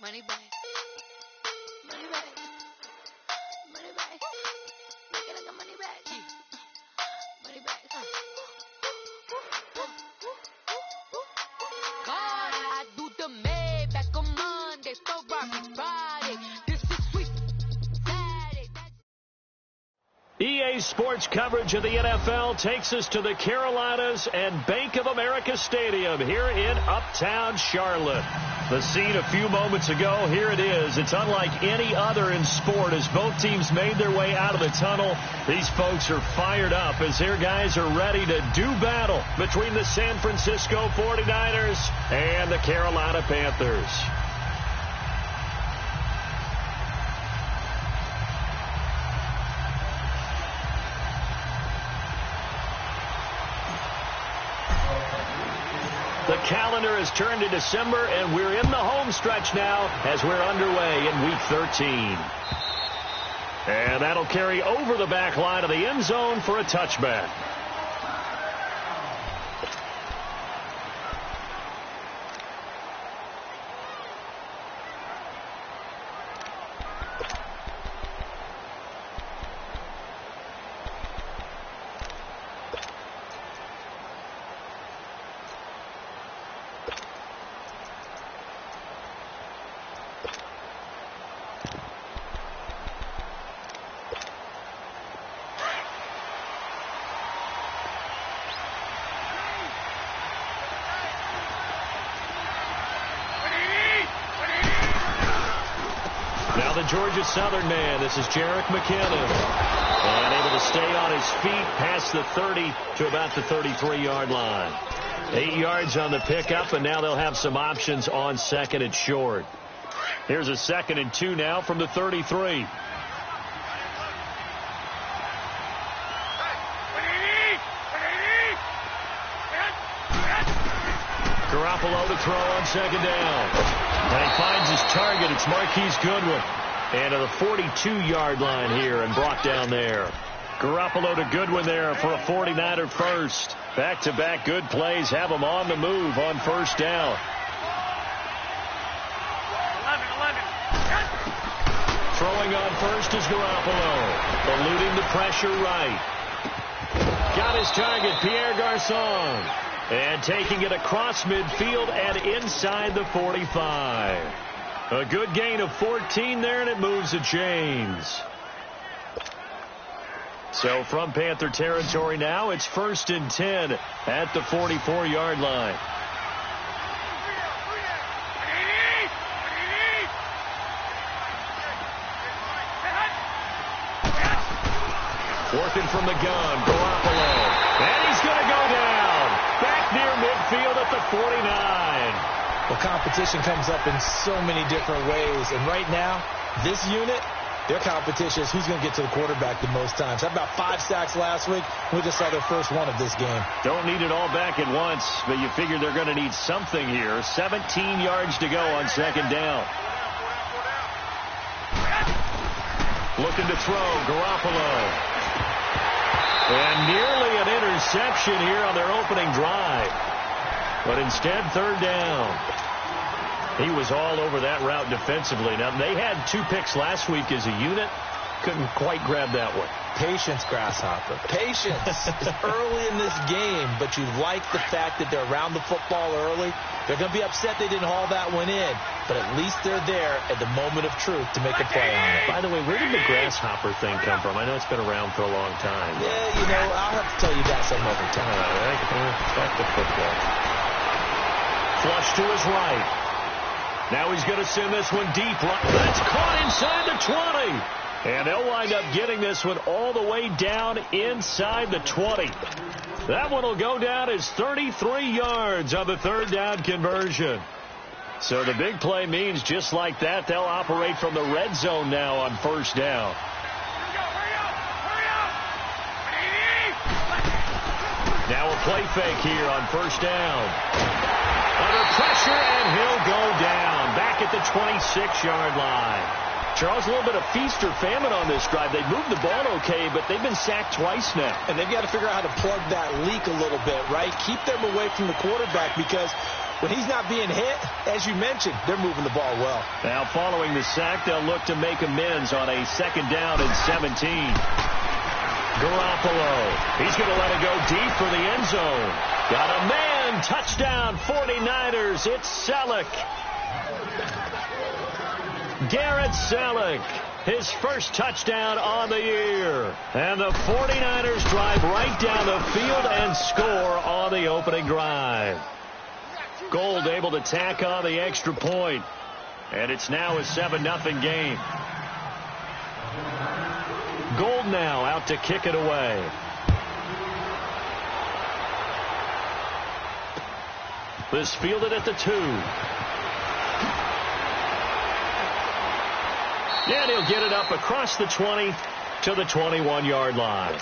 Money back. Money back. Money back. Make it like a money back. Money back. God, I do the Maybach on Monday, so Rocky Friday. This is sweet Saturday. EA Sports coverage of the NFL takes us to the Carolinas and Bank of America Stadium here in Uptown Charlotte. The scene a few moments ago, here it is. It's unlike any other in sport as both teams made their way out of the tunnel. These folks are fired up as their guys are ready to do battle between the San Francisco 49ers and the Carolina Panthers. The calendar has turned to December, and we're in the home stretch now as we're underway in Week 13. And that'll carry over the back line of the end zone for a touchback. Now the Georgia Southern man, this is Jerick McKinnon. And able to stay on his feet past the 30 to about the 33-yard line. 8 yards on the pickup, and now they'll have some options on second and short. Here's a 2nd and 2 now from the 33. Garoppolo to throw on 2nd down. And he finds his target. It's Marquise Goodwin. And to the 42-yard line here and brought down there. Garoppolo to Goodwin there for a 49er first. Back-to-back good plays have him on the move on first down. 11. Throwing on first is Garoppolo. Eluding the pressure right. Got his target, Pierre Garçon. And taking it across midfield and inside the 45. A good gain of 14 there, and it moves the chains. So from Panther territory now, it's 1st and 10 at the 44-yard line. Working from the gun, Garoppolo. And he's going to go down. Back near midfield at the 49. Well, competition comes up in so many different ways. And right now, this unit, their competition is who's going to get to the quarterback the most times. How about 5 sacks last week? We just saw their first one of this game. Don't need it all back at once, but you figure they're going to need something here. 17 yards to go on 2nd down. Looking to throw, Garoppolo. And nearly an interception here on their opening drive. But instead, 3rd down. He was all over that route defensively. Now, they had 2 picks last week as a unit. Couldn't quite grab that one. Patience, Grasshopper. Patience. It's early in this game, but you like the fact that they're around the football early. They're going to be upset they didn't haul that one in, but at least they're there at the moment of truth to make a play on it. By the way, where did the Grasshopper thing come from? I know it's been around for a long time. Yeah, you know, I'll have to tell you that some other time. Back to football. Flush to his right. Now he's going to send this one deep. That's caught inside the 20. And they'll wind up getting this one all the way down inside the 20. That one will go down as 33 yards on the 3rd down conversion. So the big play means just like that, they'll operate from the red zone now on 1st down. Now a play fake here on 1st down. Under pressure, and he'll go down back at the 26-yard line. Charles, a little bit of feast or famine on this drive. They moved the ball okay, but they've been sacked twice now. And they've got to figure out how to plug that leak a little bit, right? Keep them away from the quarterback because when he's not being hit, as you mentioned, they're moving the ball well. Now following the sack, they'll look to make amends on a 2nd down and 17. Garoppolo, he's going to let it go deep for the end zone. Got a man, touchdown 49ers, it's Selleck. Garrett Selleck, his first touchdown on the year. And the 49ers drive right down the field and score on the opening drive. Gold able to tack on the extra point. And it's now a 7-0 game. Gold now out to kick it away. This fielded at the 2. And he'll get it up across the 20 to the 21-yard line.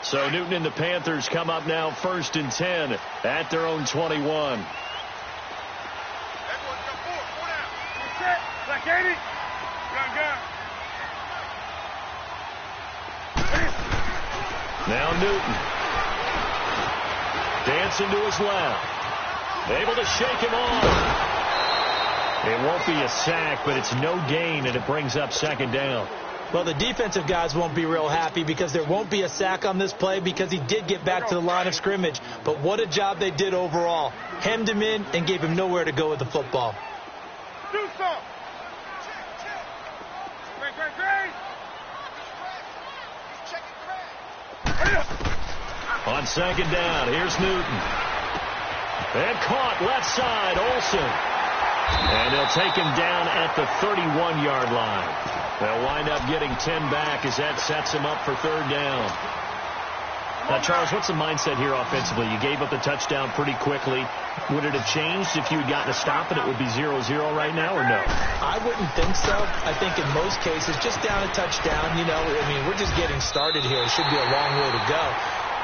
So Newton and the Panthers come up now 1st and 10 at their own 21. Now Newton. Dancing to his left. Able to shake him off. It won't be a sack, but it's no gain, and it brings up 2nd down. Well, the defensive guys won't be real happy because there won't be a sack on this play because he did get back to the line of scrimmage. But what a job they did overall. Hemmed him in and gave him nowhere to go with the football. Do so. On 2nd down, here's Newton. And caught left side, Olsen. And they'll take him down at the 31-yard line. They'll wind up getting 10 back as that sets him up for 3rd down. Now, Charles, what's the mindset here offensively? You gave up the touchdown pretty quickly. Would it have changed if you had gotten a stop and it would be 0-0 right now, or no? I wouldn't think so. I think in most cases, just down a touchdown, you know, I mean, we're just getting started here. It should be a long way to go.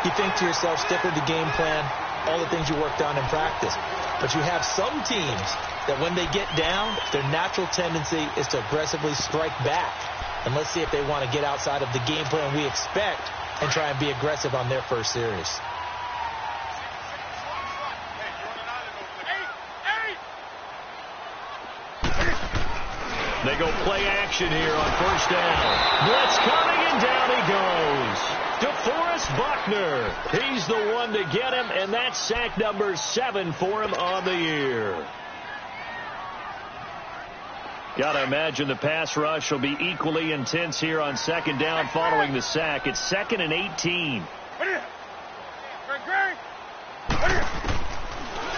You think to yourself, stick with the game plan, all the things you worked on in practice. But you have some teams that when they get down, their natural tendency is to aggressively strike back. And let's see if they want to get outside of the game plan we expect and try and be aggressive on their first series. They go play action here on 1st down. Blitz coming, and down he goes. DeForest Buckner. He's the one to get him, and that's sack number 7 for him on the year. Got to imagine the pass rush will be equally intense here on 2nd down following the sack. It's 2nd and 18.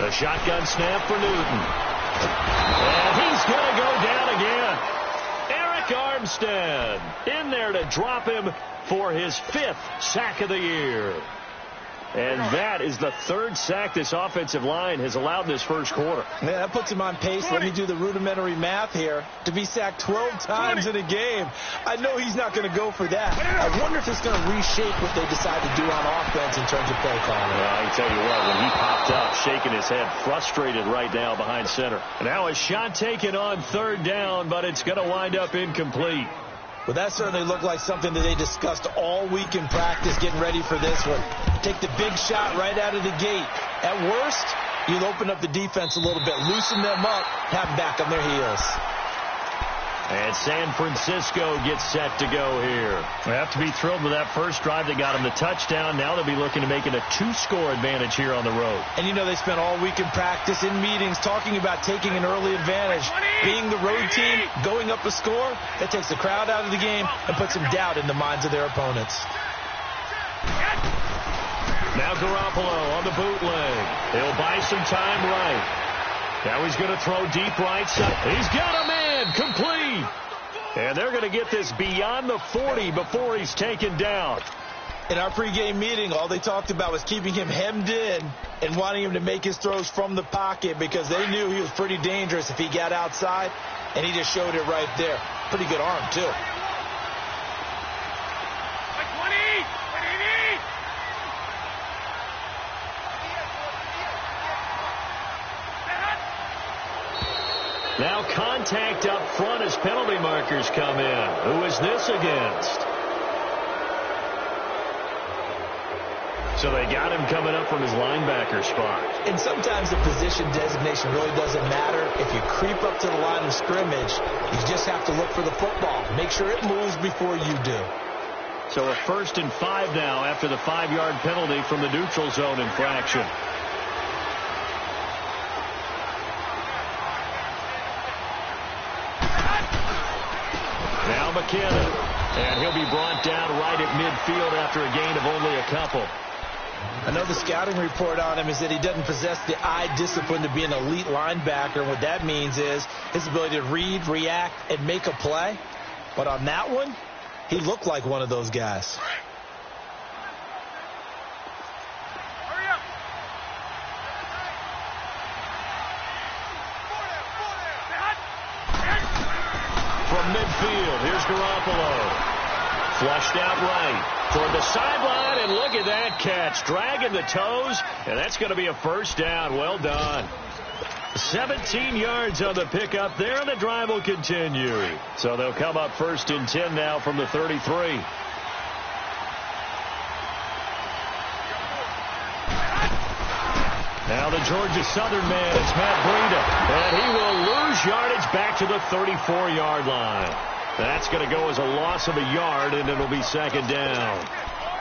A shotgun snap for Newton. And he's going to go down again. Eric Armstead in there to drop him for his 5th sack of the year. And that is the 3rd sack this offensive line has allowed this first quarter. Yeah, that puts him on pace. Let me do the rudimentary math here. To be sacked 12 times in a game. I know he's not going to go for that. I wonder if it's going to reshape what they decide to do on offense in terms of play calling. Well, I can tell you what, when he popped up, shaking his head, frustrated right now behind center. Now a shot taken on 3rd down, but it's going to wind up incomplete. Well, that certainly looked like something that they discussed all week in practice, getting ready for this one. Take the big shot right out of the gate. At worst, you'll open up the defense a little bit, loosen them up, have them back on their heels. And San Francisco gets set to go here. They have to be thrilled with that first drive. They got him the touchdown. Now they'll be looking to make it a 2-score advantage here on the road. And, you know, they spent all week in practice, in meetings, talking about taking an early advantage. Being the road team, going up a score, that takes the crowd out of the game and puts some doubt in the minds of their opponents. Now Garoppolo on the bootleg. He'll buy some time right. Now he's going to throw deep right side. He's got a man complete. And they're going to get this beyond the 40 before he's taken down. In our pregame meeting, all they talked about was keeping him hemmed in and wanting him to make his throws from the pocket because they knew he was pretty dangerous if he got outside, and he just showed it right there. Pretty good arm, too. Now contact up front as penalty markers come in. Who is this against? So they got him coming up from his linebacker spot. And sometimes the position designation really doesn't matter. If you creep up to the line of scrimmage, you just have to look for the football. Make sure it moves before you do. So a 1st and 5 now after the 5-yard penalty from the neutral zone infraction. Now McKinnon. And he'll be brought down right at midfield after a gain of only a couple. I know the scouting report on him is that he doesn't possess the eye discipline to be an elite linebacker. And what that means is his ability to read, react, and make a play. But on that one, he looked like one of those guys. From midfield, here's Garoppolo. Flushed out right toward the sideline, and look at that catch. Dragging the toes, and that's going to be a first down. Well done. 17 yards on the pickup there, and the drive will continue. So they'll come up 1st and 10 now from the 33. Now the Georgia Southern man, it's Matt Breida, and he will lose yardage back to the 34-yard line. That's going to go as a loss of a yard, and it'll be 2nd down.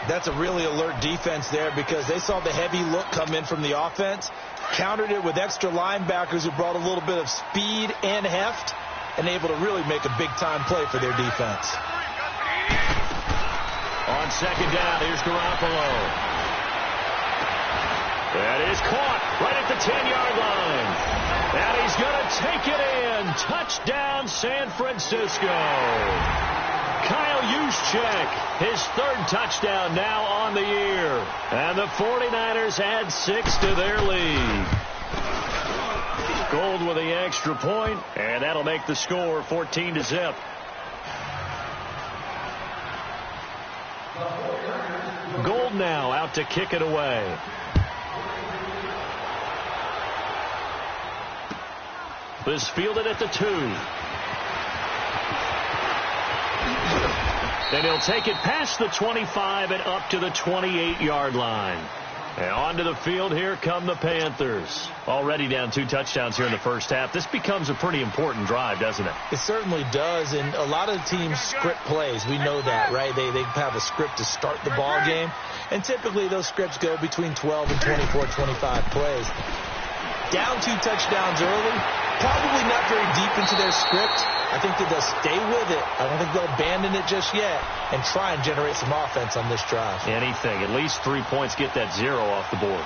That's a really alert defense there because they saw the heavy look come in from the offense, countered it with extra linebackers who brought a little bit of speed and heft, and able to really make a big-time play for their defense. On 2nd down, here's Garoppolo. That is caught right at the 10-yard line. And he's going to take it in. Touchdown, San Francisco. Kyle Juszczyk, his 3rd touchdown now on the year. And the 49ers add 6 to their lead. Gold with the extra point, and that'll make the score 14-0. Gold now out to kick it away. This fielded at the 2. Then he'll take it past the 25 and up to the 28-yard line. And onto the field, here come the Panthers. Already down 2 touchdowns here in the first half. This becomes a pretty important drive, doesn't it? It certainly does, and a lot of teams script plays. We know that, right? They have a script to start the ball game, and typically those scripts go between 12 and 24, 25 plays. Down 2 touchdowns early, probably not very deep into their script. I think that they'll stay with it. I don't think they'll abandon it just yet and try and generate some offense on this drive. Anything. At least 3 points, get that 0 off the board.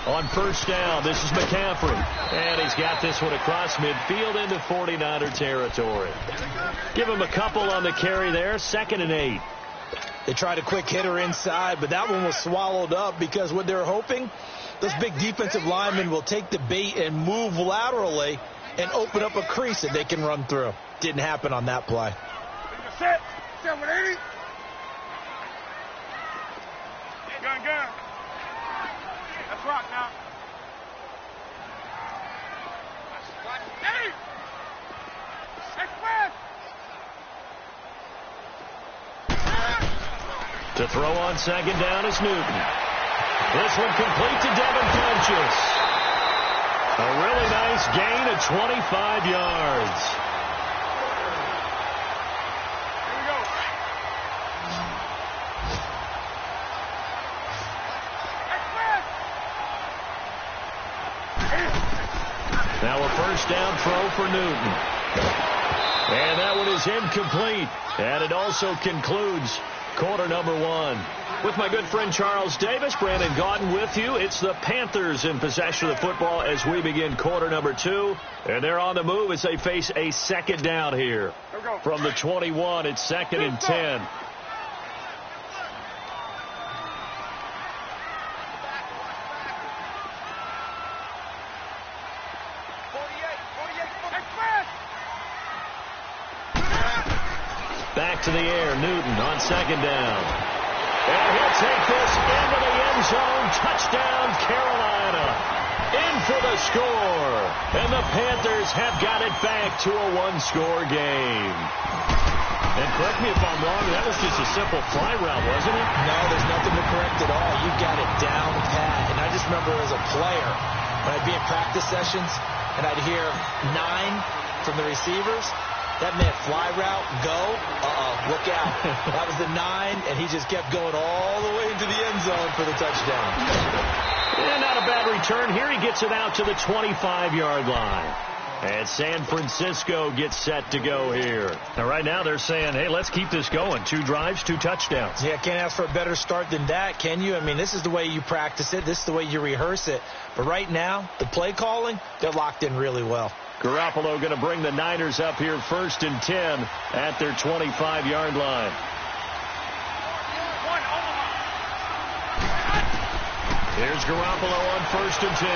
On 1st down, this is McCaffrey. And he's got this one across midfield into 49er territory. Give him a couple on the carry there. 2nd and 8. They tried a quick hitter inside, but that one was swallowed up because what they're hoping, those big defensive linemen will take the bait and move laterally and open up a crease that they can run through. Didn't happen on that play. Set 180. Gun. Let's rock now. Hey! Express! To throw on 2nd down is Newton. This one complete to Devin Funchess. A really nice gain of 25 yards. Here we go. Now a 1st down throw for Newton. And that one is incomplete. And it also concludes quarter number 1. With my good friend Charles Davis, Brandon Gaudin with you. It's the Panthers in possession of the football as we begin quarter number 2. And they're on the move as they face a 2nd down here. From the 21, it's 2nd and 10. back to the air. Newton on second down. And he'll take this into the end zone. Touchdown, Carolina. In for the score. And the Panthers have got it back to a one-score game. And correct me if I'm wrong, that was just a simple fly route, wasn't it? No, there's nothing to correct at all. You got it down pat. And I just remember as a player, when I'd be in practice sessions, and I'd hear 9 from the receivers, that meant fly route, go, look out. That was the 9, and he just kept going all the way into the end zone for the touchdown. And not a bad return. Here he gets it out to the 25-yard line. And San Francisco gets set to go here. Now, right now, they're saying, hey, let's keep this going. 2 drives, 2 touchdowns. Yeah, can't ask for a better start than that, can you? I mean, this is the way you practice it. This is the way you rehearse it. But right now, the play calling, they're locked in really well. Garoppolo going to bring the Niners up here 1st and 10 at their 25-yard line. Here's Garoppolo on 1st and 10.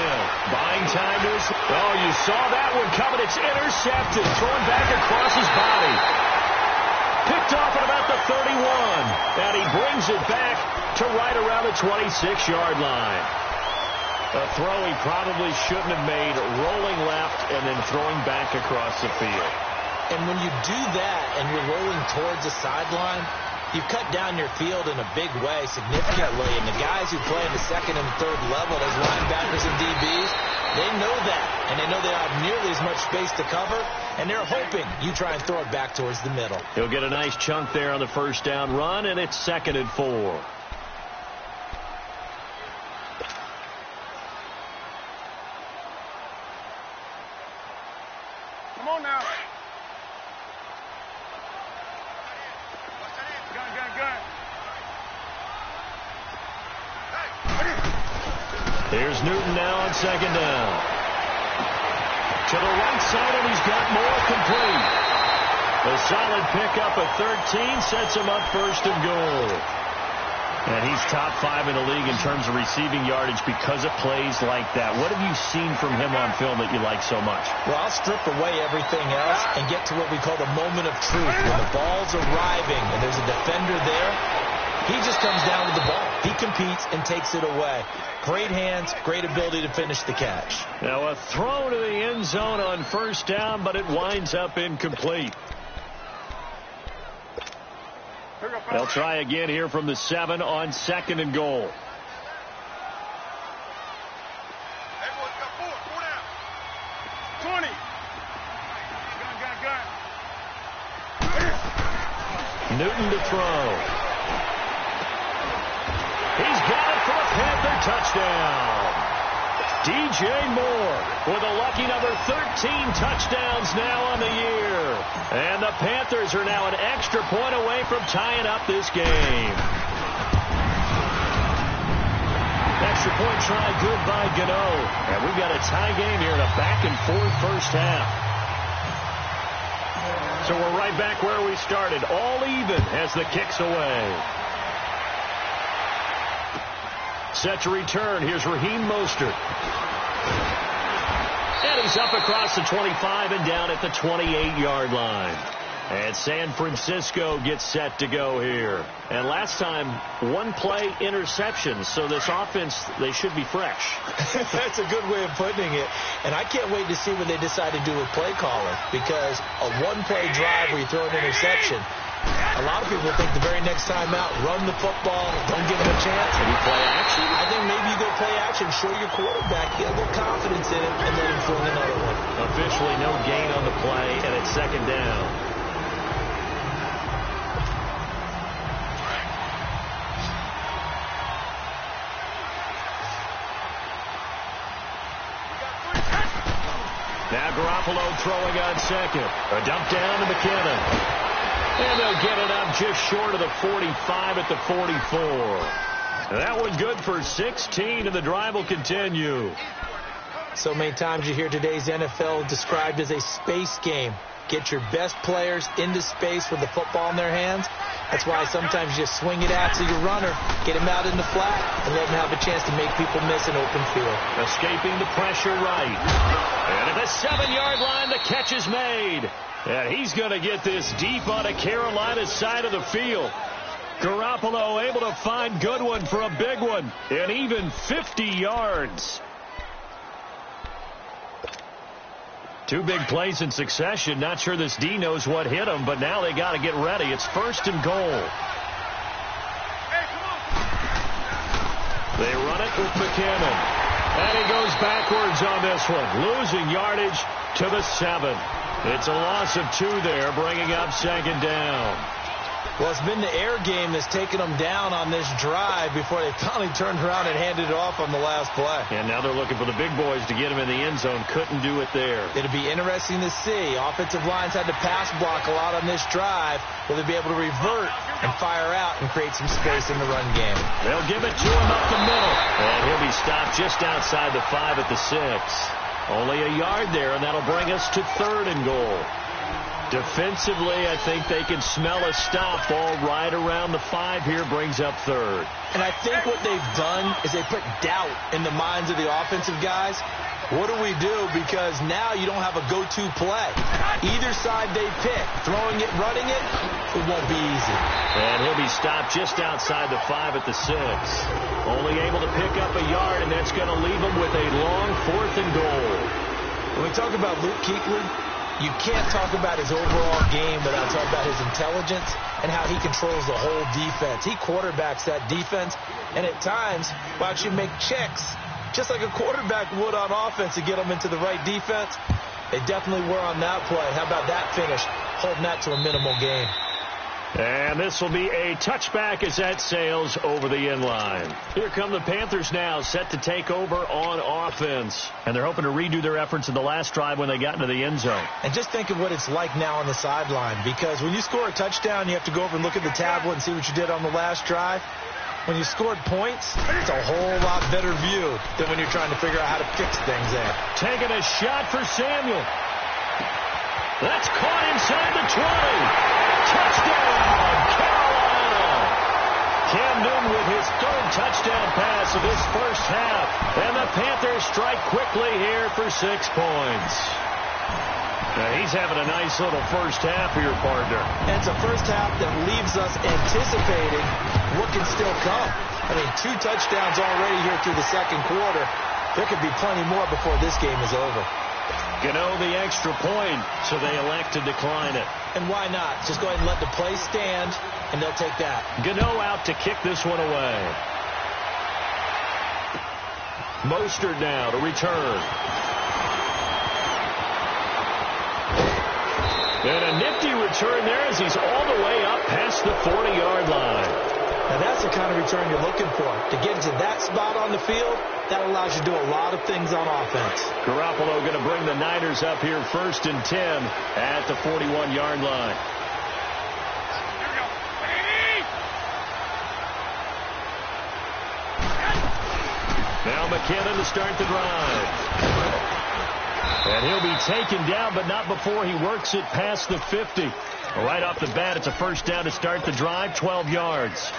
Buying time to his... Oh, you saw that one coming. It's intercepted. Thrown back across his body. Picked off at about the 31. And he brings it back to right around the 26-yard line. A throw he probably shouldn't have made. Rolling left and then throwing back across the field. And when you do that and you're rolling towards the sideline, you cut down your field in a big way, significantly. And the guys who play in the 2nd and 3rd level, those linebackers and DBs, they know that. And they know they don't have nearly as much space to cover. And they're hoping you try and throw it back towards the middle. He'll get a nice chunk there on the 1st down run, and it's 2nd and 4. Come on now. Gun. Here's Newton now on 2nd down. To the right side, and he's got more complete. A solid pickup at 13 sets him up 1st and goal. And he's top 5 in the league in terms of receiving yardage because of plays like that. What have you seen from him on film that you like so much? Well, I'll strip away everything else and get to what we call the moment of truth. When the ball's arriving and there's a defender there, he just comes down with the ball. He competes and takes it away. Great hands, great ability to finish the catch. Now a throw to the end zone on 1st down, but it winds up incomplete. They'll try again here from the 7 on 2nd and goal. Everyone's got 4 down. 20. Gun. Newton to throw. He's got it for a Panther touchdown. DJ Moore with a lucky number 13 touchdowns now on the year. And the Panthers are now an extra point away from tying up this game. Extra point try good by Gano. And we've got a tie game here in a back-and-forth 1st half. So we're right back where we started. All even as the kick's away. Set to return. Here's Raheem Mostert. And he's up across the 25 and down at the 28-yard line. And San Francisco gets set to go here. And last time, 1 play interception. So this offense, they should be fresh. That's a good way of putting it. And I can't wait to see what they decide to do with play calling. Because a 1-play drive where you throw an interception, a lot of people think the very next time out, run the football, don't give them a chance. Maybe play action. I think maybe you go play action, show your quarterback, get a little confidence in it, and let him throw another one. Officially no gain on the play, and it's 2nd down. Now Garoppolo throwing on 2nd. A dump down to McKinnon. And they'll get it up just short of the 45 at the 44. That one good for 16, and the drive will continue. So many times you hear today's NFL described as a space game. Get your best players into space with the football in their hands. That's why sometimes you just swing it out to your runner, get him out in the flat, and let him have a chance to make people miss an open field. Escaping the pressure right. And at the 7-yard line, the catch is made. And he's going to get this deep on a Carolina side of the field. Garoppolo able to find Goodwin for a big one. And even 50 yards. 2 big plays in succession. Not sure this D knows what hit him, but now they got to get ready. It's 1st and goal. They run it with McKinnon. And he goes backwards on this one, losing yardage to the 7. It's a loss of 2 there, bringing up 2nd down. Well, it's been the air game that's taken them down on this drive before they finally turned around and handed it off on the last play. And now they're looking for the big boys to get him in the end zone. Couldn't do it there. It'll be interesting to see. Offensive lines had to pass block a lot on this drive. Will they be able to revert and fire out and create some space in the run game? They'll give it to him up the middle. And he'll be stopped just outside the 5 at the 6. Only a yard there, and that'll bring us to 3rd and goal. Defensively, I think they can smell a stop. Ball right around the 5 here, brings up 3rd. And I think what they've done is they put doubt in the minds of the offensive guys. What do we do? Because now you don't have a go-to play. Either side they pick, throwing it, running it, it won't be easy. And he'll be stopped just outside the 5 at the 6. Only able to pick up a yard, and that's going to leave him with a long 4th and goal. When we talk about Luke Kuechly, you can't talk about his overall game without talking about his intelligence and how he controls the whole defense. He quarterbacks that defense, and at times will actually make checks, just like a quarterback would on offense to get them into the right defense. They definitely were on that play. How about that finish, holding that to a minimal gain? And this will be a touchback as that sails over the end line. Here come the Panthers now, set to take over on offense. And they're hoping to redo their efforts in the last drive when they got into the end zone. And just think of what it's like now on the sideline, because when you score a touchdown, you have to go over and look at the tablet and see what you did on the last drive. When you scored points, it's a whole lot better view than when you're trying to figure out how to fix things there. Taking a shot for Samuel. That's caught inside the 20. Touchdown, Carolina. Cam Newton with his 3rd touchdown pass of this first half. And the Panthers strike quickly here for 6 points. Now he's having a nice little first half here, partner. And it's a first half that leaves us anticipating what can still come. I mean, 2 touchdowns already here through the 2nd quarter. There could be plenty more before this game is over. Gano the extra point, so they elect to decline it. And why not? Just go ahead and let the play stand, and they'll take that. Gano out to kick this one away. Mostert now to return. And a nifty return there as he's all the way up past the 40-yard line. Now that's the kind of return you're looking for. To get to that spot on the field, that allows you to do a lot of things on offense. Garoppolo going to bring the Niners up here 1st and 10 at the 41-yard line. Now McKinnon to start the drive. And he'll be taken down, but not before he works it past the 50. Right off the bat, it's a first down to start the drive, 12 yards.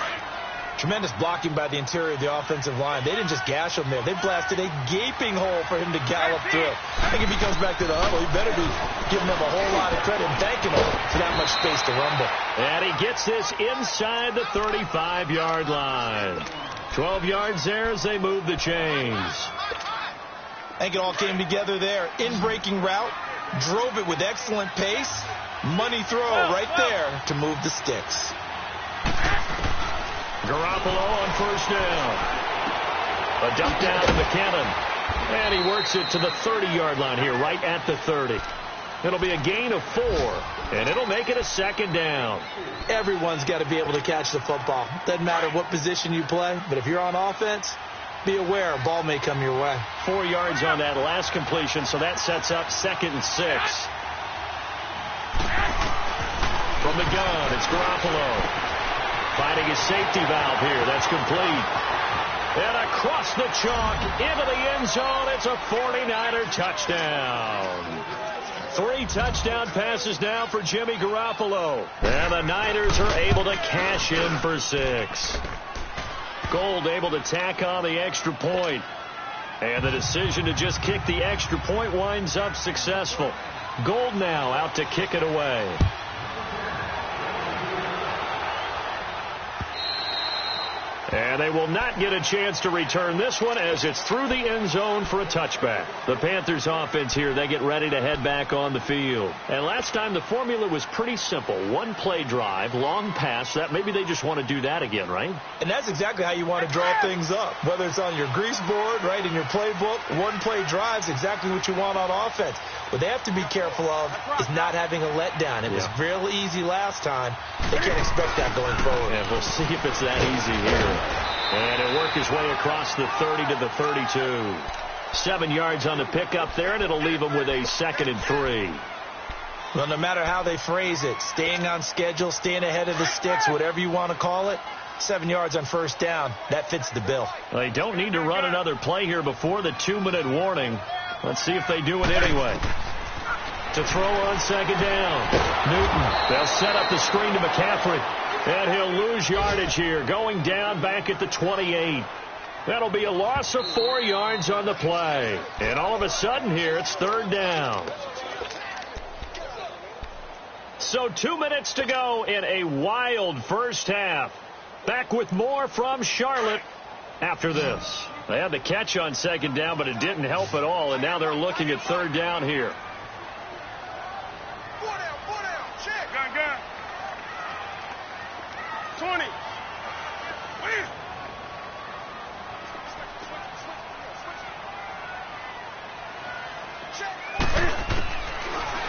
Tremendous blocking by the interior of the offensive line. They didn't just gash him there. They blasted a gaping hole for him to gallop through. I think if he comes back to the huddle, he better be giving them a whole lot of credit and thanking them for that much space to rumble. And he gets this inside the 35-yard line. 12 yards there as they move the chains. I think it all came together there. In-breaking route, drove it with excellent pace. Money throw right there to move the sticks. Garoppolo on first down. A dump down to McKinnon. And he works it to the 30-yard line here, right at the 30. It'll be a gain of 4, and it'll make it a 2nd down. Everyone's got to be able to catch the football. Doesn't matter what position you play, but if you're on offense, be aware a ball may come your way. 4 yards on that last completion, so that sets up 2nd and 6. From the gun, it's Garoppolo. Finding his safety valve here. That's complete. And across the chalk into the end zone. It's a 49er touchdown. 3 touchdown passes now for Jimmy Garoppolo. And the Niners are able to cash in for 6. Gold able to tack on the extra point. And the decision to just kick the extra point winds up successful. Gold now out to kick it away. And they will not get a chance to return this one as it's through the end zone for a touchback. The Panthers offense here, they get ready to head back on the field. And last time the formula was pretty simple. 1 play drive, long pass. That maybe they just want to do that again, right? And that's exactly how you want to draw things up. Whether it's on your grease board, right, in your playbook, 1 play drive is exactly what you want on offense. What they have to be careful of is not having a letdown. It was real easy last time. They can't expect that going forward. Yeah, we'll see if it's that easy here. And it'll work his way across the 30 to the 32. 7 yards on the pickup there, and it'll leave him with a 2nd and 3. Well, no matter how they phrase it, staying on schedule, staying ahead of the sticks, whatever you want to call it, 7 yards on first down, that fits the bill. They don't need to run another play here before the 2-minute warning. Let's see if they do it anyway. To throw on 2nd down. Newton, they'll set up the screen to McCaffrey. And he'll lose yardage here, going down back at the 28. That'll be a loss of 4 yards on the play. And all of a sudden here, it's 3rd down. So 2 minutes to go in a wild first half. Back with more from Charlotte after this. They had the catch on 2nd down, but it didn't help at all. And now they're looking at 3rd down here. Gun. 20.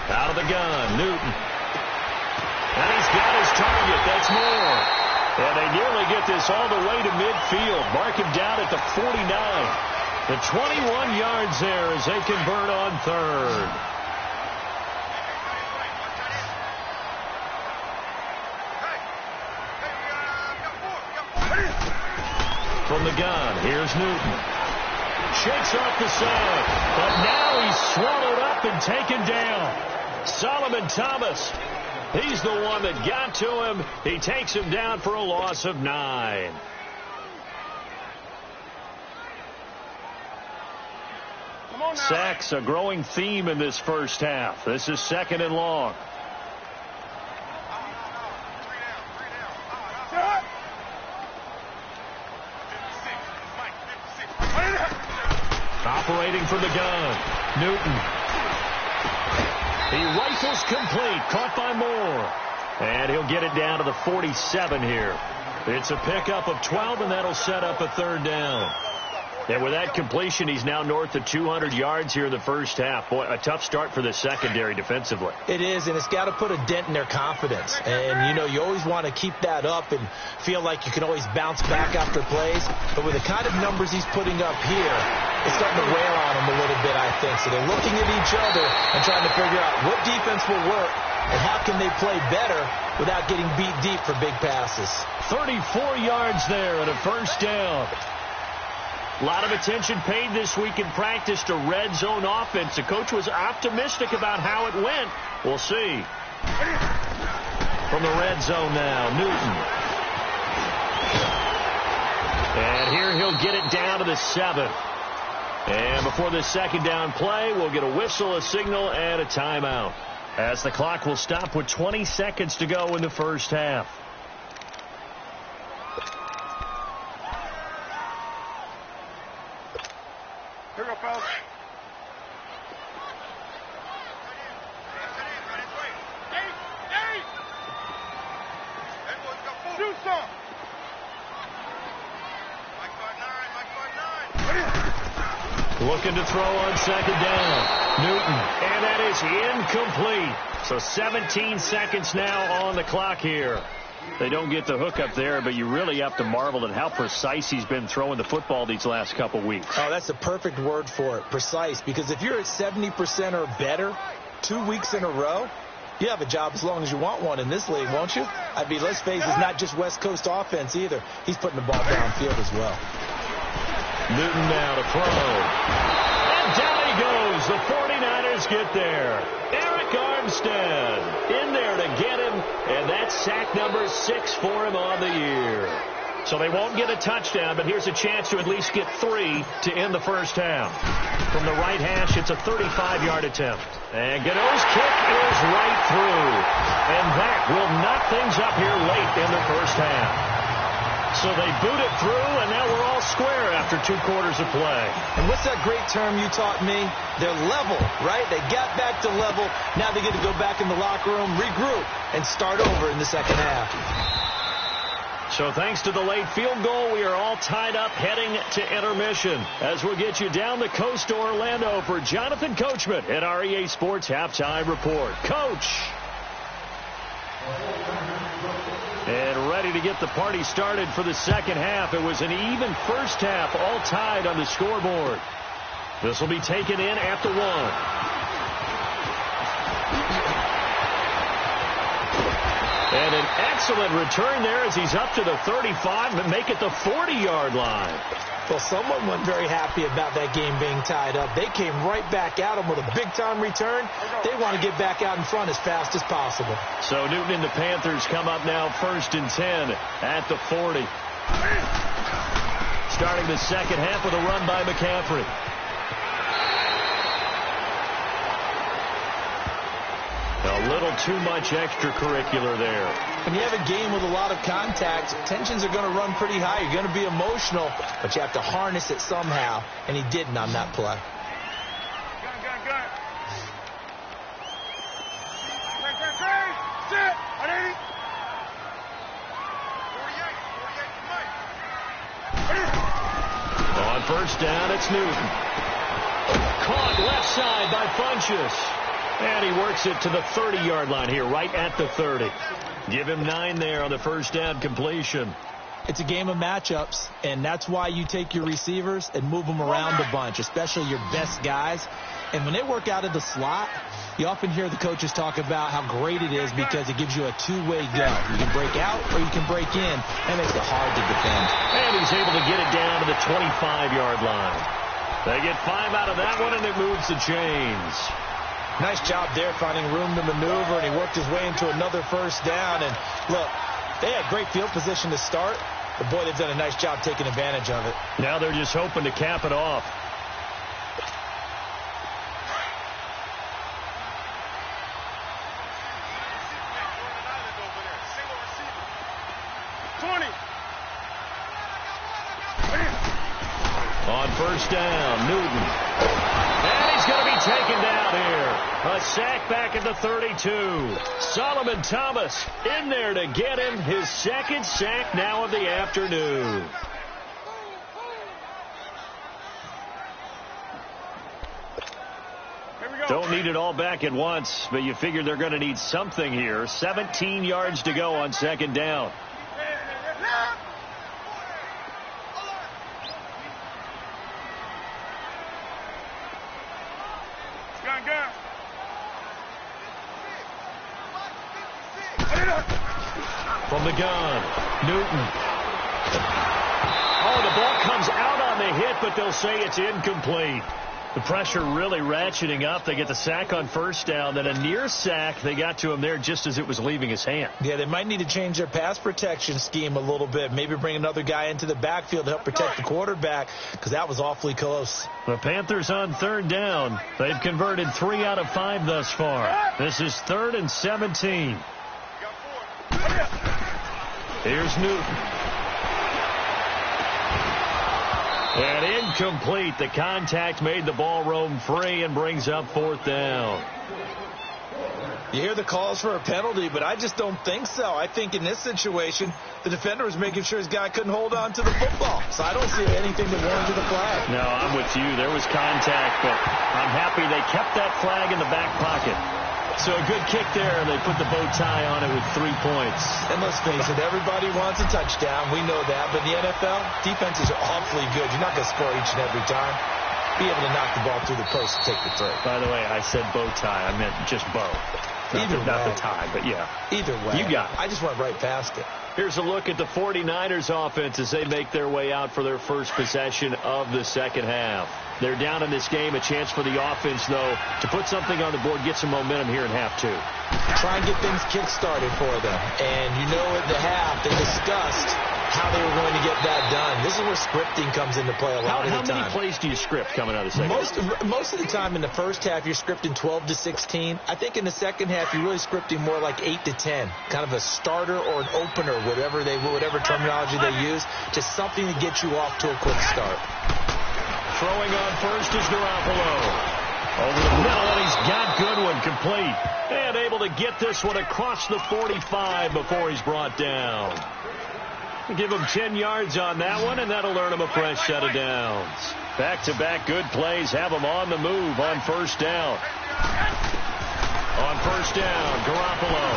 Out of the gun, Newton. And he's got his target. That's more. And they nearly get this all the way to midfield. Mark him down at the 49. The 21 yards there as they convert on 3rd. From the gun, here's Newton. Shakes off the side, but now he's swallowed up and taken down. Solomon Thomas, he's the one that got to him. He takes him down for a loss of 9. Sacks, a growing theme in this first half. This is 2nd and long. Operating from the gun, Newton. He rifles complete, caught by Moore. And he'll get it down to the 47 here. It's a pickup of 12, and that'll set up a 3rd down. And with that completion, he's now north of 200 yards here in the first half. Boy, a tough start for the secondary defensively. It is, and it's got to put a dent in their confidence. And, you know, you always want to keep that up and feel like you can always bounce back after plays. But with the kind of numbers he's putting up here, it's starting to wear on them a little bit, I think. So they're looking at each other and trying to figure out what defense will work and how can they play better without getting beat deep for big passes. 34 yards there and a 1st down. A lot of attention paid this week in practice to red zone offense. The coach was optimistic about how it went. We'll see. From the red zone now, Newton. And here he'll get it down to the 7. And before this 2nd down play, we'll get a whistle, a signal, and a timeout. As the clock will stop with 20 seconds to go in the first half. Here we go, fellas. Do some. Looking to throw on 2nd down. Newton. And that is incomplete. So 17 seconds now on the clock here. They don't get the hook up there, but you really have to marvel at how precise he's been throwing the football these last couple weeks. Oh, that's the perfect word for it, precise. Because if you're at 70% or better 2 weeks in a row, you have a job as long as you want one in this league, won't you? I mean, let's face it, it's not just West Coast offense either. He's putting the ball downfield as well. Newton now to throw. And down he goes. The 49ers get there. Eric Armstead in there to get him, and that's sack number 6 for him on the year. So they won't get a touchdown, but here's a chance to at least get 3 to end the first half. From the right hash, it's a 35-yard attempt. And Godot's kick is right through. And that will knock things up here late in the first half. So they boot it through, and now we're all square after 2 quarters of play. And what's that great term you taught me? They're level, right? They got back to level. Now they get to go back in the locker room, regroup, and start over in the second half. So thanks to the late field goal, we are all tied up heading to intermission. As we'll get you down the coast to Orlando for Jonathan Coachman at our EA Sports Halftime Report. Coach! And ready to get the party started for the second half. It was an even first half, all tied on the scoreboard. This will be taken in at the 1. And an excellent return there as he's up to the 35 and make it the 40-yard line. Well, someone wasn't very happy about that game being tied up. They came right back at him with a big-time return. They want to get back out in front as fast as possible. So Newton and the Panthers come up now 1st and 10 at the 40. Starting the second half with a run by McCaffrey. A little too much extracurricular there. When you have a game with a lot of contact, tensions are going to run pretty high. You're going to be emotional, but you have to harness it somehow, and he didn't on that play. Gun. Sit. I need it. 48, On first down, it's Newton. Caught left side by Funchess. And he works it to the 30-yard line here, right at the 30. Give him 9 there on the first down completion. It's a game of matchups, and that's why you take your receivers and move them around a bunch, especially your best guys. And when they work out of the slot, you often hear the coaches talk about how great it is because it gives you a two-way go. You can break out or you can break in. That makes it hard to defend. And he's able to get it down to the 25-yard line. They get 5 out of that one, and it moves the chains. Nice job there finding room to maneuver, and he worked his way into another first down. And look, they had great field position to start, but boy, they've done a nice job taking advantage of it. Now they're just hoping to cap it off. On first down, Newton. And he's going to be taken down here. A sack back at the 32. Solomon Thomas in there to get him. His second sack now of the afternoon. Don't need it all back at once, but you figure they're going to need something here. 17 yards to go on second down. From the gun, Newton. Oh, the ball comes out on the hit, but they'll say it's incomplete. The pressure really ratcheting up. They get the sack on first down, then a near sack. They got to him there just as it was leaving his hand. Yeah, they might need to change their pass protection scheme a little bit. Maybe bring another guy into the backfield to help protect the quarterback, because that was awfully close. The Panthers on third down. They've converted 3 out of 5 thus far. This is 3rd and 17. Here's Newton. And incomplete. The contact made the ball roam free and brings up 4th down. You hear the calls for a penalty, but I just don't think so. I think in this situation, the defender was making sure his guy couldn't hold on to the football. So I don't see anything that warranted the flag. No, I'm with you. There was contact, but I'm happy they kept that flag in the back pocket. So a good kick there, and they put the bow tie on it with 3 points. And let's face it, everybody wants a touchdown. We know that. But in the NFL, defenses are awfully good. You're not going to score each and every time. Be able to knock the ball through the post and take the throw. By the way, I said bow tie. I meant just bow. Not the tie, but yeah. Either way. You got it. I just went right past it. Here's a look at the 49ers offense as they make their way out for their first possession of the second half. They're down in this game. A chance for the offense, though, to put something on the board, get some momentum here in half two. Try and get things kick-started for them. And you know at the half, they discussed how they were going to get that done. This is where scripting comes into play a lot of the time. How many plays do you script coming out of the second half? Most of the time in the first half, you're scripting 12 to 16. I think in the second half, you're really scripting more like 8 to 10. Kind of a starter or an opener, whatever terminology they use, just something to get you off to a quick start. Throwing on first is Garoppolo. Over the middle, and he's got Goodwin complete. And able to get this one across the 45 before he's brought down. Give him 10 yards on that one, and that'll earn him a fresh set of downs. Back-to-back good plays have him on the move on first down. On first down, Garoppolo.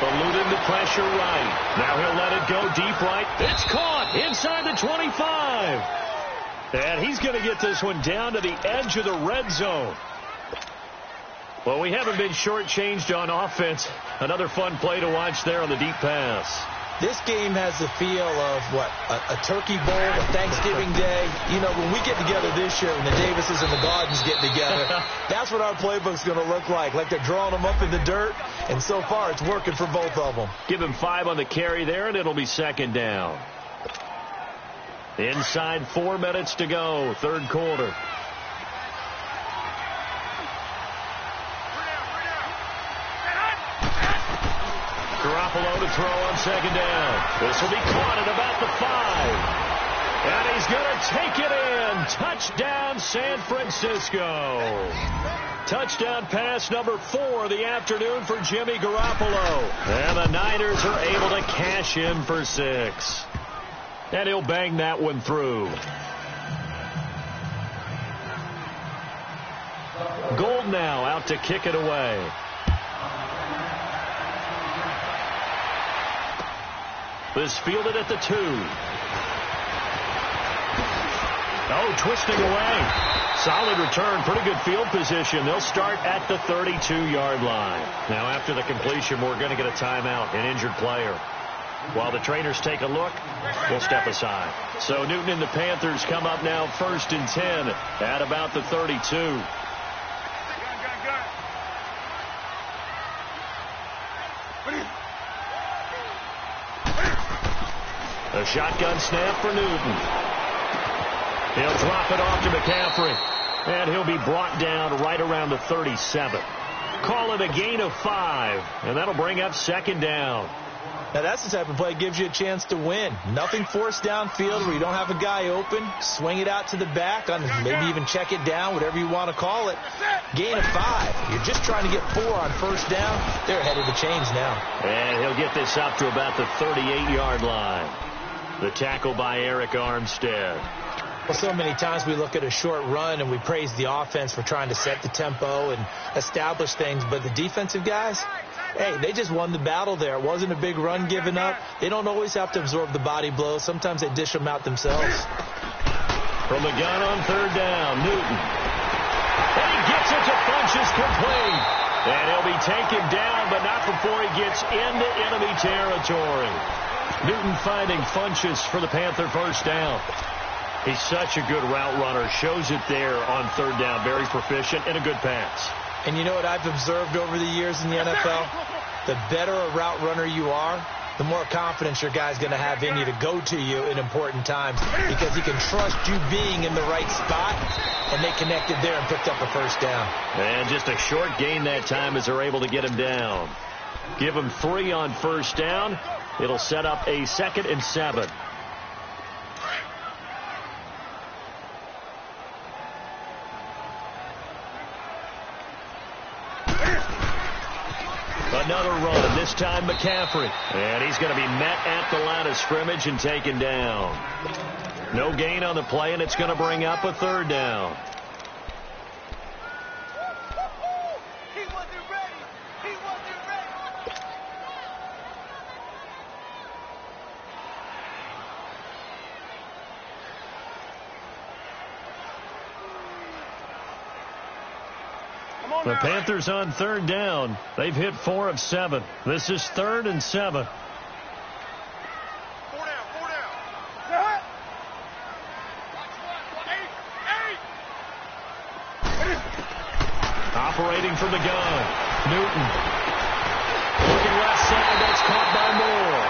Eluding the pressure right. Now he'll let it go deep right. It's caught inside the 25. And he's going to get this one down to the edge of the red zone. Well, we haven't been shortchanged on offense. Another fun play to watch there on the deep pass. This game has the feel of, a turkey bowl, a Thanksgiving day. You know, when we get together this year, when the Davises and the Gardens get together, that's what our playbook's going to look like. Like they're drawing them up in the dirt, and so far it's working for both of them. Give him 5 on the carry there, and it'll be second down. Inside 4 minutes to go, third quarter. Garoppolo to throw on second down. This will be caught at about the 5. And he's going to take it in. Touchdown, San Francisco. Touchdown pass number 4 of the afternoon for Jimmy Garoppolo. And the Niners are able to cash in for 6. And he'll bang that one through. Gold now out to kick it away. This fielded at the 2. Oh, twisting away. Solid return. Pretty good field position. They'll start at the 32-yard line. Now, after the completion, we're going to get a timeout, an injured player. While the trainers take a look, we'll step aside. So Newton and the Panthers come up now 1st and 10 at about the 32. A shotgun snap for Newton. He'll drop it off to McCaffrey. And he'll be brought down right around the 37. Call it a gain of 5. And that'll bring up second down. Now, that's the type of play that gives you a chance to win. Nothing forced downfield where you don't have a guy open. Swing it out to the back, maybe even check it down, whatever you want to call it. Gain of 5. You're just trying to get 4 on first down. They're ahead of the chains now. And he'll get this up to about the 38-yard line. The tackle by Eric Armstead. Well, so many times we look at a short run and we praise the offense for trying to set the tempo and establish things, but the defensive guys, hey, they just won the battle there. It wasn't a big run given up. They don't always have to absorb the body blows. Sometimes they dish them out themselves. From the gun on third down, Newton. And he gets it to Funchess complete. And he'll be taken down, but not before he gets into enemy territory. Newton finding Funchess for the Panther first down. He's such a good route runner. Shows it there on third down. Very proficient and a good pass. And you know what I've observed over the years in the NFL? The better a route runner you are, the more confidence your guy's going to have in you to go to you in important times because he can trust you being in the right spot, and they connected there and picked up a first down. And just a short gain that time as they're able to get him down. Give him 3 on first down. It'll set up a 2nd and 7. Another run, this time McCaffrey. And he's going to be met at the line of scrimmage and taken down. No gain on the play, and it's going to bring up a third down. He wasn't ready. He wasn't ready. Come on. The Panthers on third down. They've hit 4 of 7. This is 3rd and 7. 4 down, 4 down. Operating from the gun. Newton. Looking left side. That's caught by Moore.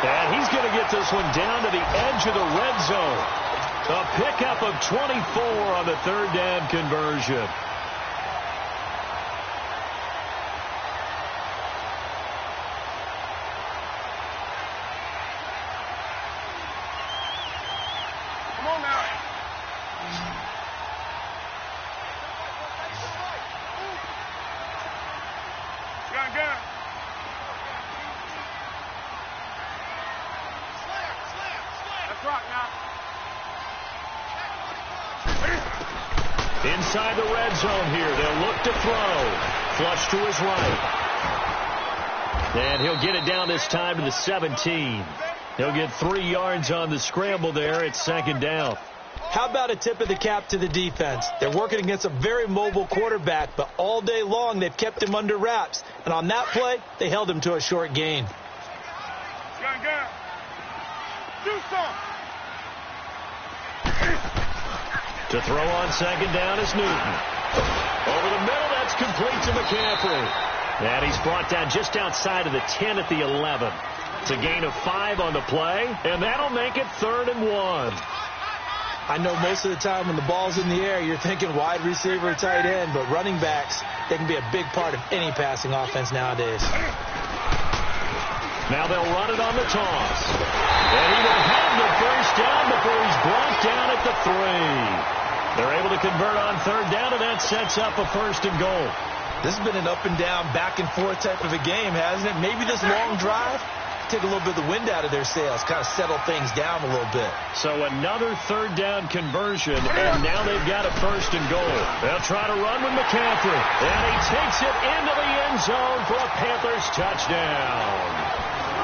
And he's going to get this one down to the edge of the red zone. A pickup of 24 on the third down conversion. Come on now. Gun. Let's rock now. Inside the red zone here. They'll look to throw. Flush to his right. And he'll get it down this time to the 17. He'll get 3 yards on the scramble there. It's 2nd down. How about a tip of the cap to the defense? They're working against a very mobile quarterback, but all day long they've kept him under wraps. And on that play, they held him to a short gain. Gun. Do something. To throw on 2nd down is Newton. Over the middle, that's complete to McCaffrey. And he's brought down just outside of the 10 at the 11. It's a gain of 5 on the play, and that'll make it 3rd and 1. I know most of the time when the ball's in the air, you're thinking wide receiver, tight end, but running backs, they can be a big part of any passing offense nowadays. Now they'll run it on the toss. And he will have the first down before he's brought down at the 3. They're able to convert on 3rd down, and that sets up a 1st and goal. This has been an up and down, back and forth type of a game, hasn't it? Maybe this long drive take a little bit of the wind out of their sails, kind of settle things down a little bit. So another 3rd down conversion, and now they've got a 1st and goal. They'll try to run with McCaffrey, and he takes it into the end zone for a Panthers touchdown.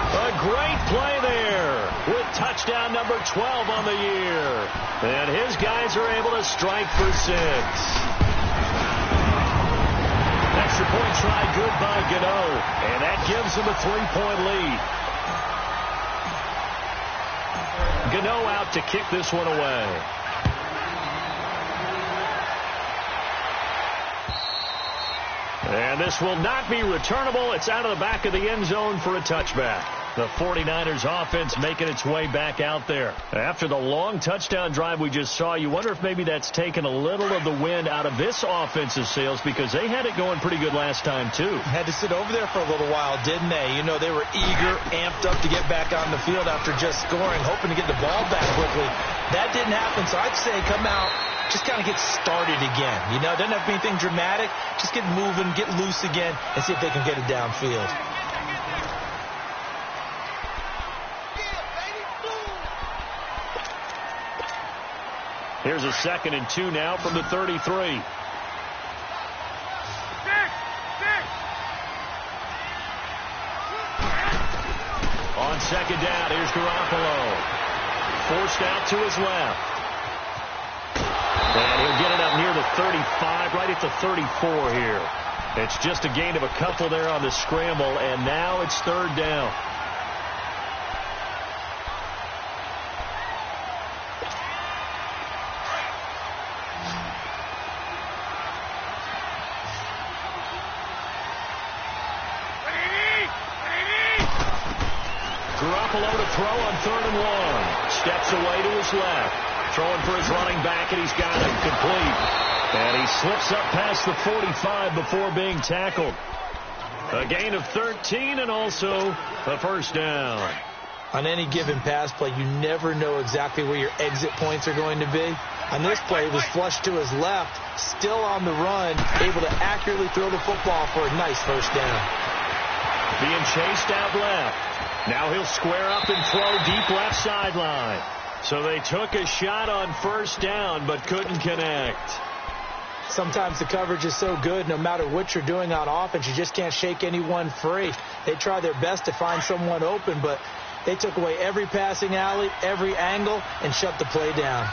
A great play there with touchdown number 12 on the year. And his guys are able to strike for 6. Extra point try good by Gano, and that gives him a 3-point lead. Gano out to kick this one away. And this will not be returnable. It's out of the back of the end zone for a touchback. The 49ers offense making its way back out there. After the long touchdown drive we just saw, you wonder if maybe that's taken a little of the wind out of this offensive sails, because they had it going pretty good last time too. Had to sit over there for a little while, didn't they? You know, they were eager, amped up to get back on the field after just scoring, hoping to get the ball back quickly. That didn't happen, so I'd say come out, just kind of get started again. You know, it doesn't have to be anything dramatic. Just get moving, get loose again, and see if they can get it downfield. Here's a 2nd and 2 now from the 33. On 2nd down, here's Garoppolo. Forced out to his left. And he'll get it up near the 35, right at the 34 here. It's just a gain of a couple there on the scramble, and now it's 3rd down. Garoppolo to throw on 3rd and 1. Steps away to his left. Throwing for his running back, and he's got him complete. And he slips up past the 45 before being tackled. A gain of 13 and also a 1st down. On any given pass play, you never know exactly where your exit points are going to be. On this play, it was flushed to his left, still on the run, able to accurately throw the football for a nice 1st down. Being chased out left. Now he'll square up and throw deep left sideline. So they took a shot on 1st down but couldn't connect. Sometimes the coverage is so good, no matter what you're doing on offense, you just can't shake anyone free. They try their best to find someone open, but they took away every passing alley, every angle, and shut the play down.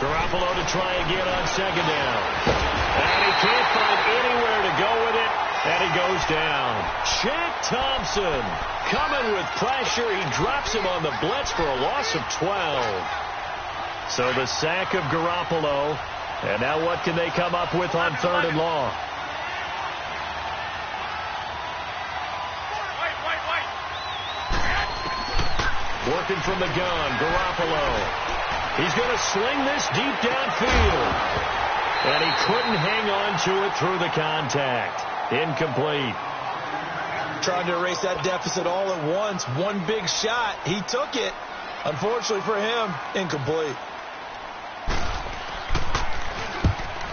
Garoppolo to try again on second down. And he can't find anywhere to go with it, and he goes down. Shaq Thompson coming with pressure. He drops him on the blitz for a loss of 12. So the sack of Garoppolo. And now what can they come up with on third and long? Working from the gun, Garoppolo. He's going to sling this deep downfield. And he couldn't hang on to it through the contact. Incomplete. Trying to erase that deficit all at once. One big shot. He took it. Unfortunately for him, incomplete.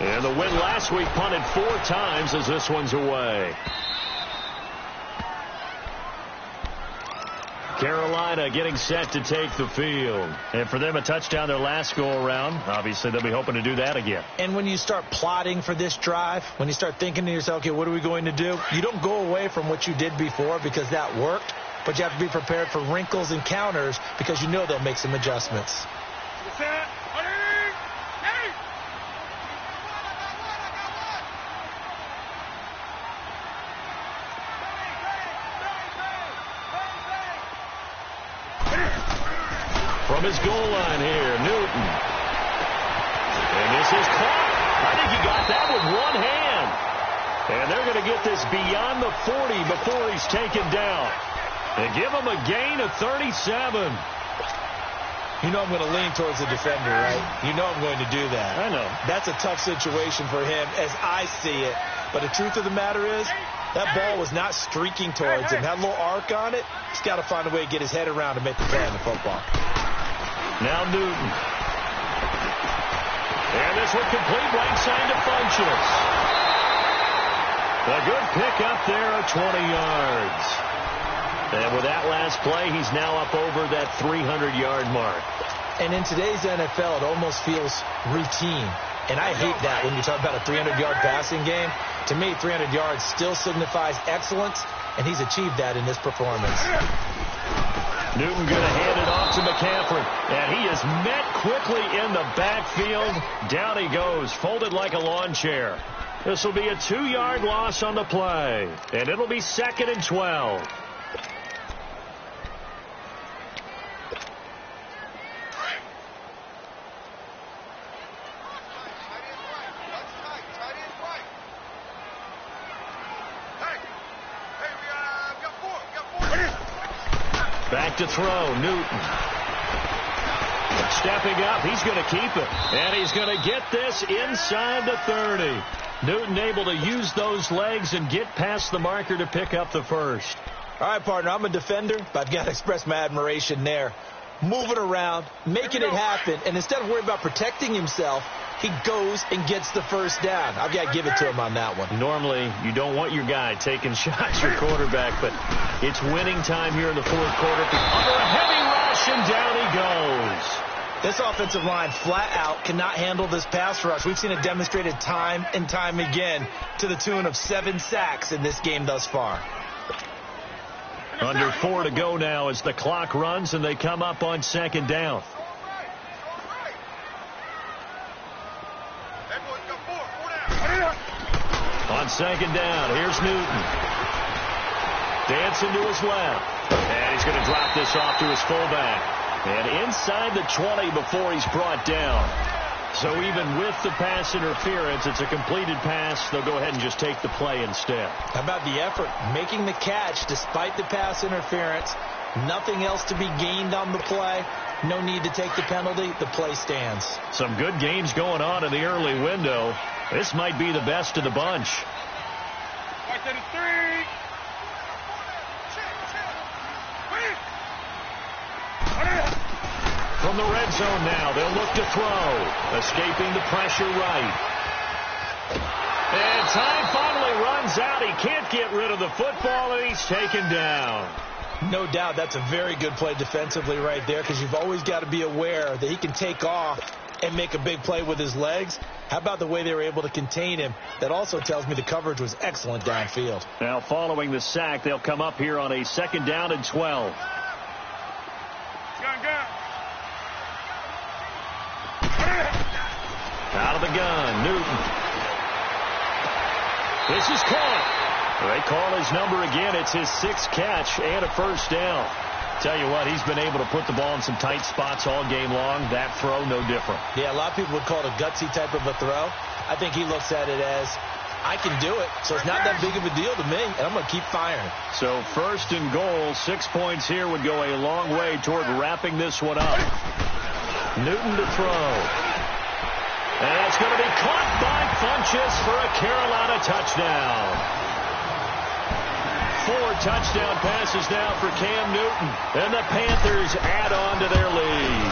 And the win last week punted 4 times as this one's away. Carolina getting set to take the field. And for them, a touchdown their last go-around. Obviously, they'll be hoping to do that again. And when you start plotting for this drive, when you start thinking to yourself, okay, what are we going to do? You don't go away from what you did before because that worked. But you have to be prepared for wrinkles and counters because you know they'll make some adjustments. From his goal line here, Newton. And this is caught. I think he got that with one hand. And they're going to get this beyond the 40 before he's taken down. And give him a gain of 37. You know I'm going to lean towards the defender, right? You know I'm going to do that. I know. That's a tough situation for him as I see it. But the truth of the matter is, that ball was not streaking towards him. Had a little arc on it. He's got to find a way to get his head around and make the play on the football. Now Newton. And this one complete right side to Funchess. A good pick up there of 20 yards. And with that last play, he's now up over that 300-yard mark. And in today's NFL, it almost feels routine. And I hate that when you talk about a 300-yard passing game. To me, 300 yards still signifies excellence, and he's achieved that in this performance. Newton going to hand it off to McCaffrey. And he is met quickly in the backfield. Down he goes, folded like a lawn chair. This will be a 2-yard loss on the play. And it'll be 2nd and 12. Back to throw, Newton. Stepping up, he's going to keep it. And he's going to get this inside the 30. Newton able to use those legs and get past the marker to pick up the first. All right, partner, I'm a defender, but I've got to express my admiration there. Moving around, making it happen, and instead of worrying about protecting himself, he goes and gets the first down. I've got to give it to him on that one. Normally, you don't want your guy taking shots, your quarterback, but it's winning time here in the 4th quarter. Under a heavy rush, and down he goes. This offensive line flat out cannot handle this pass rush. We've seen it demonstrated time and time again to the tune of 7 sacks in this game thus far. Under 4 to go now as the clock runs and they come up on 2nd down. On 2nd down, here's Newton. Dancing to his left. And he's going to drop this off to his fullback. And inside the 20 before he's brought down. So even with the pass interference, it's a completed pass. They'll go ahead and just take the play instead. How about the effort? Making the catch despite the pass interference. Nothing else to be gained on the play. No need to take the penalty. The play stands. Some good games going on in the early window. This might be the best of the bunch. From the red zone now, they'll look to throw. Escaping the pressure right. And time finally runs out. He can't get rid of the football, and he's taken down. No doubt that's a very good play defensively right there, because you've always got to be aware that he can take off and make a big play with his legs. How about the way they were able to contain him? That also tells me the coverage was excellent downfield. Now following the sack, they'll come up here on a 2nd down and 12. the gun. Newton. This is caught. They call his number again. It's his 6th catch and a first down. Tell you what, he's been able to put the ball in some tight spots all game long. That throw, no different. Yeah, a lot of people would call it a gutsy type of a throw. I think he looks at it as, I can do it, so it's not that big of a deal to me, and I'm going to keep firing. So 1st and goal, 6 points here would go a long way toward wrapping this one up. Newton to throw. And that's going to be caught by Funchess for a Carolina touchdown. 4 touchdown passes now for Cam Newton. And the Panthers add on to their lead.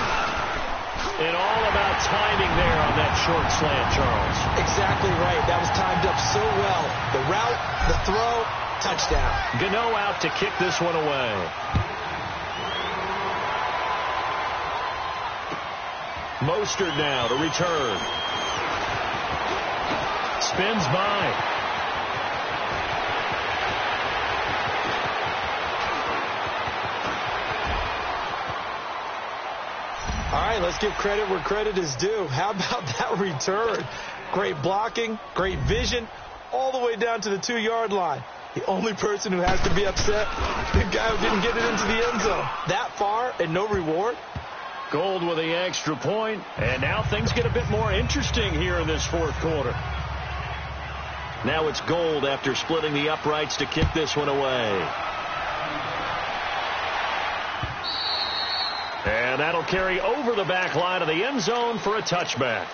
And all about timing there on that short slant, Charles. Exactly right. That was timed up so well. The route, the throw, touchdown. Gano out to kick this one away. Mostert now to return. Spins by. All right, let's give credit where credit is due. How about that return? Great blocking, great vision, all the way down to the 2-yard line. The only person who has to be upset, the guy who didn't get it into the end zone. That far and no reward. Gold with the extra point, and now things get a bit more interesting here in this 4th quarter. Now it's Gold after splitting the uprights to kick this one away. And that'll carry over the back line of the end zone for a touchback.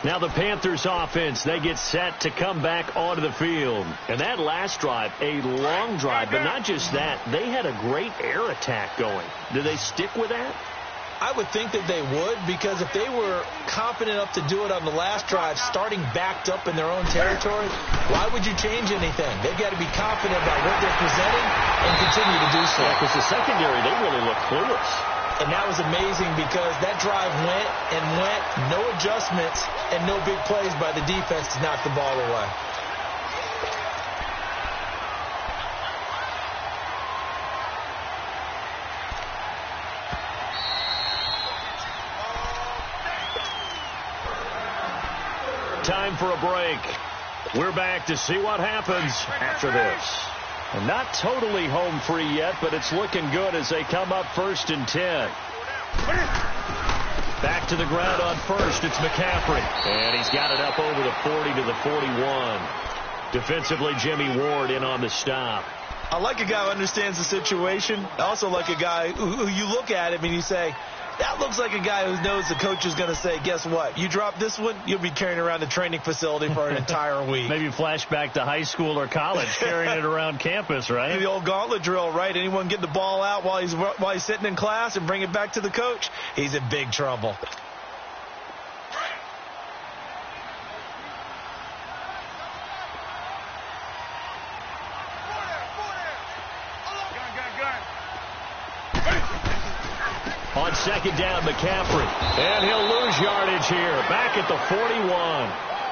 Now the Panthers offense, they get set to come back onto the field. And that last drive, a long drive, but not just that, they had a great air attack going. Do they stick with that? I would think that they would, because if they were confident enough to do it on the last drive, starting backed up in their own territory, why would you change anything? They've got to be confident about what they're presenting and continue to do so. Yeah, because the secondary, they really look clueless. And that was amazing because that drive went and went, no adjustments and no big plays by the defense to knock the ball away. Time for a break. We're back to see what happens after this. And not totally home free yet, but it's looking good as they come up 1st and 10. Back to the ground on 1st. It's McCaffrey. And he's got it up over the 40 to the 41. Defensively, Jimmy Ward in on the stop. I like a guy who understands the situation. I also like a guy who you look at him and you say, that looks like a guy who knows the coach is going to say, guess what? You drop this one, you'll be carrying around the training facility for an entire week. Maybe flashback to high school or college, carrying it around campus, right? The old gauntlet drill, right? Anyone get the ball out while he's sitting in class and bring it back to the coach? He's in big trouble. On 2nd down, McCaffrey. And he'll lose yardage here. Back at the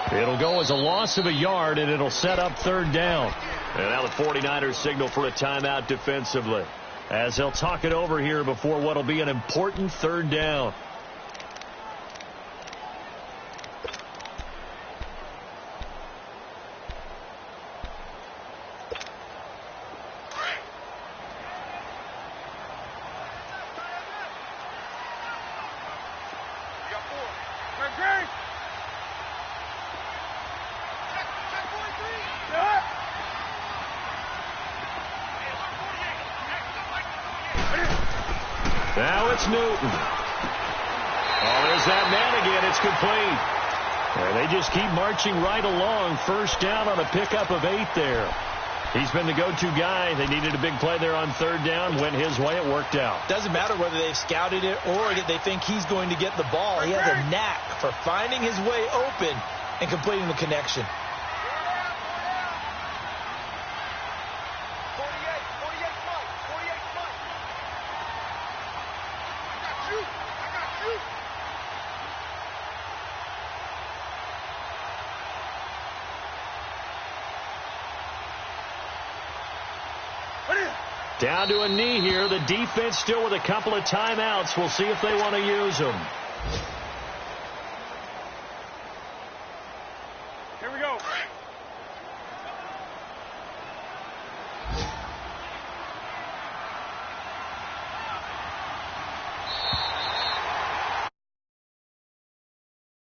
41. It'll go as a loss of a yard, and it'll set up 3rd down. And now the 49ers signal for a timeout defensively, as they'll talk it over here before what'll be an important 3rd down. Now it's Newton. Oh, there's that man again. It's complete. And they just keep marching right along. 1st down on a pickup of 8 there. He's been the go-to guy. They needed a big play there on 3rd down. Went his way. It worked out. Doesn't matter whether they've scouted it or that they think he's going to get the ball. He has a knack for finding his way open and completing the connection. Down to a knee here. The defense still with a couple of timeouts. We'll see if they want to use them.